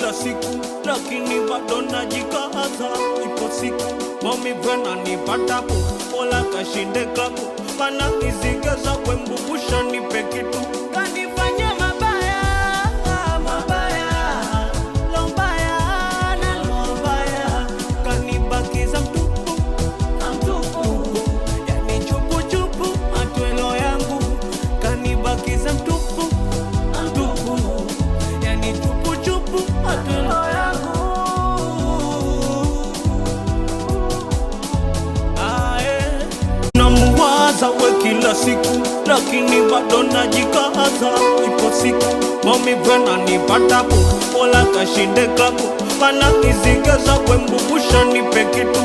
kila siku, lakini bado najikaza. Ipo siku maumivu yananipata, Mola kashinde klabu, mana izigeza kwembubusha nipe kitu. Kanifanya mabaya, mabaya, lombaya na lombaya, kanibakiza mtupu, mtupu, yani chupu chupu, atwelo yangu, kanibakiza mtupu, mtupu, yani chupu chupu, atwelo yangu. Namuwaza we kila siku, lakini bado najikaza. Ipo siku maumivu yananipata, Mola kashinde klabu, mana izigeza kwembubusha nipe kitu.